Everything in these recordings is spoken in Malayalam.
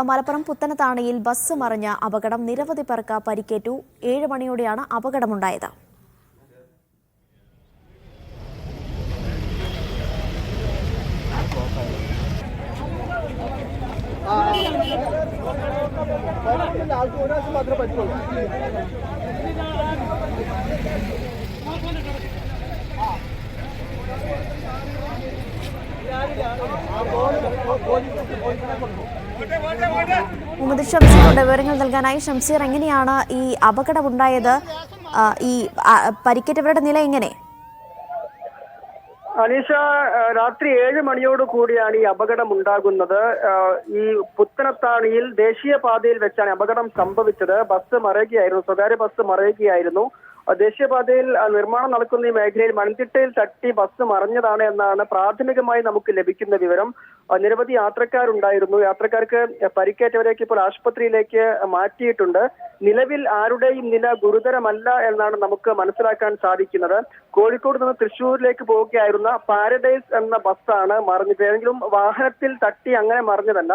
മലപ്പുറം പുത്തനത്താണിയിൽ ബസ് മറിഞ്ഞ അപകടം നിരവധി പേർക്ക് പരിക്കേറ്റു. 7 മണിയോടെയാണ് അപകടമുണ്ടായത്. മുഹമ്മദ് ഷംസീറുടെ വിവരങ്ങൾ നൽകാനായി. ഷംസീർ, എങ്ങനെയാണ് ഈ അപകടമുണ്ടായത്? ഈ പരിക്കേറ്റവരുടെ നില എങ്ങനെ? അനീഷ, രാത്രി 7 മണിയോട് കൂടിയാണ് ഈ അപകടം ഉണ്ടാകുന്നത്. ഈ പുത്തനത്താണിയിൽ ദേശീയപാതയിൽ വെച്ചാണ് അപകടം സംഭവിച്ചത്. ബസ് മറിയുകയായിരുന്നു, സ്വകാര്യ ബസ് മറിയുകയായിരുന്നു. ദേശീയപാതയിൽ നിർമ്മാണം നടക്കുന്ന ഈ മേഖലയിൽ മൺതിട്ടയിൽ തട്ടി ബസ് മറിഞ്ഞതാണ് എന്നാണ് പ്രാഥമികമായി നമുക്ക് ലഭിക്കുന്ന വിവരം. നിരവധി യാത്രക്കാരുണ്ടായിരുന്നു. യാത്രക്കാർക്ക് പരിക്കേറ്റവരേക്ക് ഇപ്പോൾ ആശുപത്രിയിലേക്ക് മാറ്റിയിട്ടുണ്ട്. നിലവിൽ ആരുടെയും നില ഗുരുതരമല്ല എന്നാണ് നമുക്ക് മനസ്സിലാക്കാൻ സാധിക്കുന്നത്. കോഴിക്കോട് നിന്ന് തൃശ്ശൂരിലേക്ക് പോവുകയായിരുന്ന പാരഡൈസ് എന്ന ബസ്സാണ് മറിഞ്ഞത്. ഏതെങ്കിലും വാഹനത്തിൽ തട്ടി അങ്ങനെ മറിഞ്ഞതല്ല,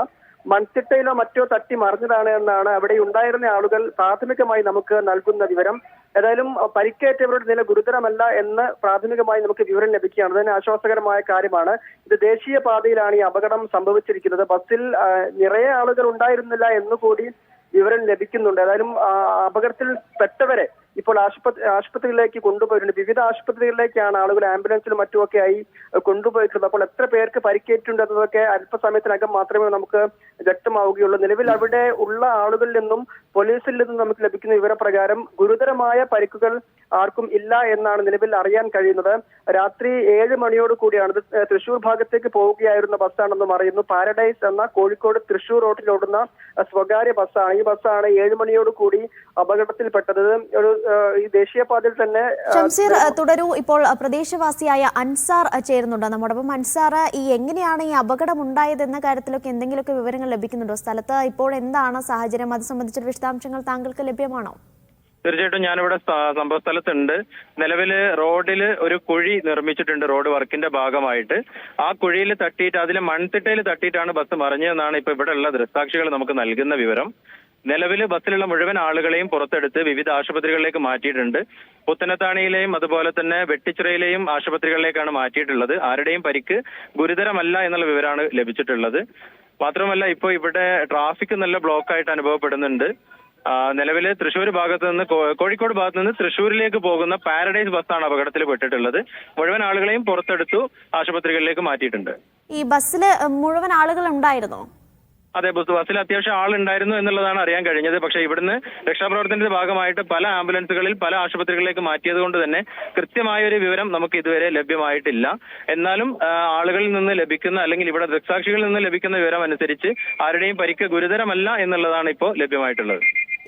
മൺതിട്ടയിലോ മറ്റോ തട്ടി മറിഞ്ഞതാണ് എന്നാണ് അവിടെ ഉണ്ടായിരുന്ന ആളുകൾ പ്രാഥമികമായി നമുക്ക് നൽകുന്ന വിവരം. ഏതായാലും പരിക്കേറ്റവരുടെ നില ഗുരുതരമല്ല എന്ന് പ്രാഥമികമായി നമുക്ക് വിവരം ലഭിക്കുകയാണ്. അതിന് ആശ്വാസകരമായ കാര്യമാണ്. ഇത് ദേശീയപാതയിലാണ് ഈ അപകടം സംഭവിച്ചിരിക്കുന്നത്. ബസ്സിൽ നിറയെ ആളുകൾ ഉണ്ടായിരുന്നില്ല എന്നുകൂടി വിവരം ലഭിക്കുന്നുണ്ട്. ഏതായാലും അപകടത്തിൽ പെട്ടവരെ ഇപ്പോൾ ആശുപത്രിയിലേക്ക് കൊണ്ടുപോയിട്ടുണ്ട്. വിവിധ ആശുപത്രികളിലേക്കാണ് ആളുകൾ ആംബുലൻസിലും മറ്റുമൊക്കെയായി കൊണ്ടുപോയിട്ടുള്ളത്. അപ്പോൾ എത്ര പേർക്ക് പരിക്കേറ്റുണ്ട് എന്നതൊക്കെ അല്പസമയത്തിനകം മാത്രമേ നമുക്ക് വ്യക്തമാവുകയുള്ളൂ. നിലവിൽ അവിടെ ഉള്ള ആളുകളിൽ നിന്നും പോലീസിൽ നിന്നും നമുക്ക് ലഭിക്കുന്ന വിവരപ്രകാരം ഗുരുതരമായ പരിക്കുകൾ ആർക്കും ഇല്ല എന്നാണ് നിലവിൽ അറിയാൻ കഴിയുന്നത്. രാത്രി 7 മണിയോട് കൂടിയാണ് ഇത് തൃശ്ശൂർ ഭാഗത്തേക്ക് പോവുകയായിരുന്ന ബസ്സാണെന്നും അറിയുന്നു. പാരഡൈസ് എന്ന കോഴിക്കോട് തൃശ്ശൂർ റോഡിലോടുന്ന സ്വകാര്യ ബസ്സാണ്. ഈ ബസ്സാണ് 7 മണിയോട് കൂടി അപകടത്തിൽപ്പെട്ടത്. ഒരു ഈ ദേശീയപാതയിൽ തന്നെ. ഷംസീർ, തുടരൂ. ഇപ്പോൾ പ്രദേശവാസിയായ അൻസാർ ചേരുന്നുണ്ട് നമ്മോടൊപ്പം. അൻസാർ, ഈ എങ്ങനെയാണ് ഈ അപകടം ഉണ്ടായത് എന്ന കാര്യത്തിലൊക്കെ എന്തെങ്കിലുമൊക്കെ വിവരങ്ങൾ ലഭിക്കുന്നുണ്ടോ? സ്ഥലത്ത് ഇപ്പോൾ എന്താണ് സാഹചര്യം? അത് സംബന്ധിച്ച വിശദാംശങ്ങൾ താങ്കൾക്ക് ലഭ്യമാണോ? തീർച്ചയായിട്ടും ഞാനിവിടെ സംഭവ സ്ഥലത്തുണ്ട്. നിലവില് റോഡില് ഒരു കുഴി നിർമ്മിച്ചിട്ടുണ്ട് റോഡ് വർക്കിന്റെ ഭാഗമായിട്ട്. ആ കുഴിയിൽ തട്ടിയിട്ട് അതിലെ മൺതിട്ടയിൽ തട്ടിയിട്ടാണ് ബസ് മറിഞ്ഞതെന്നാണ് ഇപ്പൊ ഇവിടെ ഉള്ള ദൃക്സാക്ഷികൾ നമുക്ക് നൽകുന്ന വിവരം. നിലവിൽ ബസ്സിലുള്ള മുഴുവൻ ആളുകളെയും പുറത്തെടുത്ത് വിവിധ ആശുപത്രികളിലേക്ക് മാറ്റിയിട്ടുണ്ട്. പുത്തനത്താണിയിലെയും അതുപോലെ തന്നെ വെട്ടിച്ചിറയിലെയും ആശുപത്രികളിലേക്കാണ് മാറ്റിയിട്ടുള്ളത്. ആരുടെയും പരിക്ക് ഗുരുതരമല്ല എന്നുള്ള വിവരമാണ് ലഭിച്ചിട്ടുള്ളത്. മാത്രമല്ല ഇപ്പോൾ ഇവിടെ ട്രാഫിക് നല്ല ബ്ലോക്കായിട്ട് അനുഭവപ്പെടുന്നുണ്ട്. നിലവിൽ തൃശ്ശൂർ ഭാഗത്ത് നിന്ന് കോഴിക്കോട് ഭാഗത്ത് നിന്ന് തൃശ്ശൂരിലേക്ക് പോകുന്ന പാരഡൈസ് ബസ്സാണ് അപകടത്തിൽ പെട്ടിട്ടുള്ളത്. മുഴുവൻ ആളുകളെയും പുറത്തെടുത്തു ആശുപത്രികളിലേക്ക് മാറ്റിയിട്ടുണ്ട്. ഈ ബസ്സിൽ മുഴുവൻ ആളുകൾ ഉണ്ടായിരുന്നോ? അതെ, ബസ്സിൽ അത്യാവശ്യം ആളുണ്ടായിരുന്നു എന്നുള്ളതാണ് അറിയാൻ കഴിഞ്ഞത്. പക്ഷേ ഇവിടുന്ന് രക്ഷാപ്രവർത്തനത്തിന്റെ ഭാഗമായിട്ട് പല ആംബുലൻസുകളിൽ പല ആശുപത്രികളിലേക്ക് മാറ്റിയത് കൊണ്ട് തന്നെ കൃത്യമായ ഒരു വിവരം നമുക്ക് ഇതുവരെ ലഭ്യമായിട്ടില്ല. എന്നാലും ആളുകളിൽ നിന്ന് ലഭിക്കുന്ന അല്ലെങ്കിൽ ഇവിടെ ദൃക്സാക്ഷികളിൽ നിന്ന് ലഭിക്കുന്ന വിവരം അനുസരിച്ച് ആരുടെയും പരിക്ക് ഗുരുതരമല്ല എന്നുള്ളതാണ് ഇപ്പോൾ ലഭ്യമായിട്ടുള്ളത്.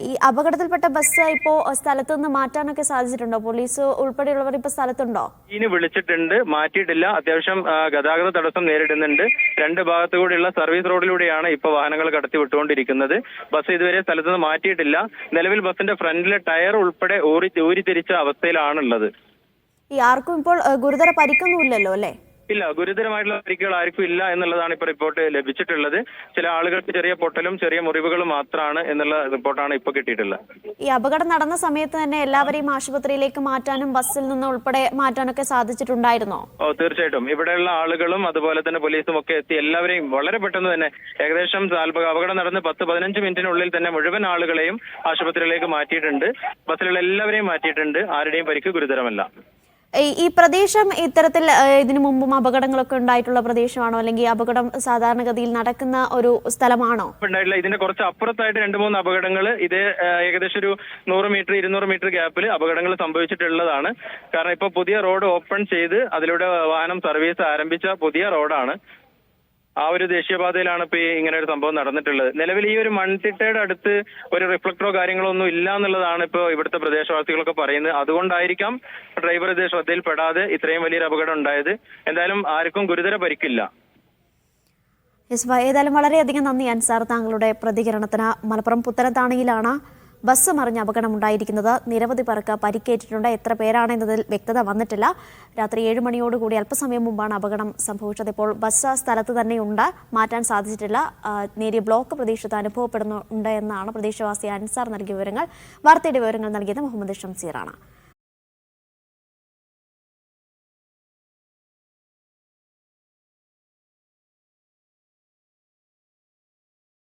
ഈ അപകടത്തിൽപ്പെട്ട ബസ് ഇപ്പോ സ്ഥലത്ത് നിന്ന് മാറ്റാനൊക്കെ സാധിച്ചിട്ടുണ്ടോ? പോലീസ് ഉൾപ്പെടെയുള്ളവർ ഇപ്പൊ സ്ഥലത്തുണ്ടോ? ഇതിന് വിളിച്ചിട്ടുണ്ട്, മാറ്റിയിട്ടില്ല. അത്യാവശ്യം ഗതാഗത തടസ്സം നേരിടുന്നുണ്ട്. 2 ഭാഗത്തുകൂടിയുള്ള സർവീസ് റോഡിലൂടെയാണ് ഇപ്പൊ വാഹനങ്ങൾ കടത്തി വിട്ടുകൊണ്ടിരിക്കുന്നത്. ബസ് ഇതുവരെ സ്ഥലത്ത് നിന്ന് മാറ്റിയിട്ടില്ല. നിലവിൽ ബസിന്റെ ഫ്രണ്ടിലെ ടയർ ഉൾപ്പെടെ ഊരിത്തിരിച്ച അവസ്ഥയിലാണുള്ളത്. ഈ ആർക്കും ഇപ്പോൾ ഗുരുതര പരിക്കൊന്നുമില്ലല്ലോ അല്ലേ? ഇല്ല, ഗുരുതരമായിട്ടുള്ള പരിക്കുകൾ ആർക്കും ഇല്ല എന്നുള്ളതാണ് ഇപ്പോൾ റിപ്പോർട്ട് ലഭിച്ചിട്ടുള്ളത്. ചില ആളുകൾക്ക് ചെറിയ പൊട്ടലും ചെറിയ മുറിവുകളും മാത്രമാണ് എന്നുള്ള റിപ്പോർട്ടാണ് ഇപ്പോൾ കിട്ടിയിട്ടുള്ളത്. ഈ അപകടം നടന്ന സമയത്ത് തന്നെ എല്ലാവരെയും ആശുപത്രിയിലേക്ക് മാറ്റാനും ബസ്സിൽ നിന്ന് ഉൾപ്പെടെ മാറ്റാനൊക്കെ സാധിച്ചിട്ടുണ്ടായിരുന്നോ? തീർച്ചയായിട്ടും ഇവിടെയുള്ള ആളുകളും അതുപോലെ തന്നെ പോലീസും ഒക്കെ എത്തി എല്ലാവരെയും വളരെ പെട്ടെന്ന് തന്നെ ഏകദേശം അപകടം നടന്ന് 10-15 മിനിറ്റിനുള്ളിൽ തന്നെ മുഴുവൻ ആളുകളെയും ആശുപത്രിയിലേക്ക് മാറ്റിയിട്ടുണ്ട്. ബസ്സിലുള്ള എല്ലാവരെയും മാറ്റിയിട്ടുണ്ട്. ആരുടെയും പരിക്ക് ഗുരുതരമല്ല. ഈ പ്രദേശം ഇത്തരത്തിൽ ഇതിനു മുമ്പും അപകടങ്ങളൊക്കെ ഉണ്ടായിട്ടുള്ള പ്രദേശമാണോ, അല്ലെങ്കിൽ അപകടം സാധാരണഗതിയിൽ നടക്കുന്ന ഒരു സ്ഥലമാണോ? ഉണ്ടായിട്ടില്ല. ഇതിന്റെ കുറച്ച് അപ്പുറത്തായിട്ട് 2-3 അപകടങ്ങൾ ഇത് ഏകദേശം ഒരു 100 മീറ്റർ 200 മീറ്റർ ഗ്യാപ്പിൽ അപകടങ്ങൾ സംഭവിച്ചിട്ടുള്ളതാണ്. കാരണം ഇപ്പോൾ പുതിയ റോഡ് ഓപ്പൺ ചെയ്ത് അതിലൂടെ വാഹനം സർവീസ് ആരംഭിച്ച പുതിയ റോഡാണ്. ആ ഒരു ദേശീയപാതയിലാണ് ഇപ്പൊ ഇങ്ങനെ ഒരു സംഭവം നടന്നിട്ടുള്ളത്. നിലവിൽ ഈ ഒരു മൺതിട്ടയുടെ അടുത്ത് ഒരു റിഫ്ലക്ടറോ കാര്യങ്ങളോ ഒന്നും ഇല്ല എന്നുള്ളതാണ് ഇപ്പോൾ ഇവിടുത്തെ പ്രദേശവാസികളൊക്കെ പറയുന്നത്. അതുകൊണ്ടായിരിക്കാം ഡ്രൈവർ ഇത് ശ്രദ്ധയിൽപ്പെടാതെ ഇത്രയും വലിയൊരു അപകടം ഉണ്ടായത്. എന്തായാലും ആർക്കും ഗുരുതര പരിക്കില്ല. ഏതായാലും വളരെയധികം നന്ദി അൻസാർ താങ്കളുടെ പ്രതികരണത്തിന്. മലപ്പുറം പുത്തനത്താണിയിലാണ് ബസ് മറിഞ്ഞ അപകടമുണ്ടായിരിക്കുന്നത്. നിരവധി പേർക്ക് പരിക്കേറ്റിട്ടുണ്ട്. എത്ര പേരാണ് എന്നതിൽ വ്യക്തത വന്നിട്ടില്ല. രാത്രി 7 മണിയോടുകൂടി അല്പസമയം മുമ്പാണ് അപകടം സംഭവിച്ചത്. ഇപ്പോൾ ബസ് സ്ഥലത്ത് തന്നെയുണ്ട്, മാറ്റാൻ സാധിച്ചിട്ടില്ല. നേരിയ ബ്ലോക്ക് പ്രദേശത്ത് അനുഭവപ്പെടുന്നുണ്ട് എന്നാണ് പ്രദേശവാസി അൻസാർ നൽകിയ വിവരങ്ങൾ. വാർത്തയുടെ വിവരങ്ങൾ നൽകിയത് മുഹമ്മദ് ഷംസീറാണ്.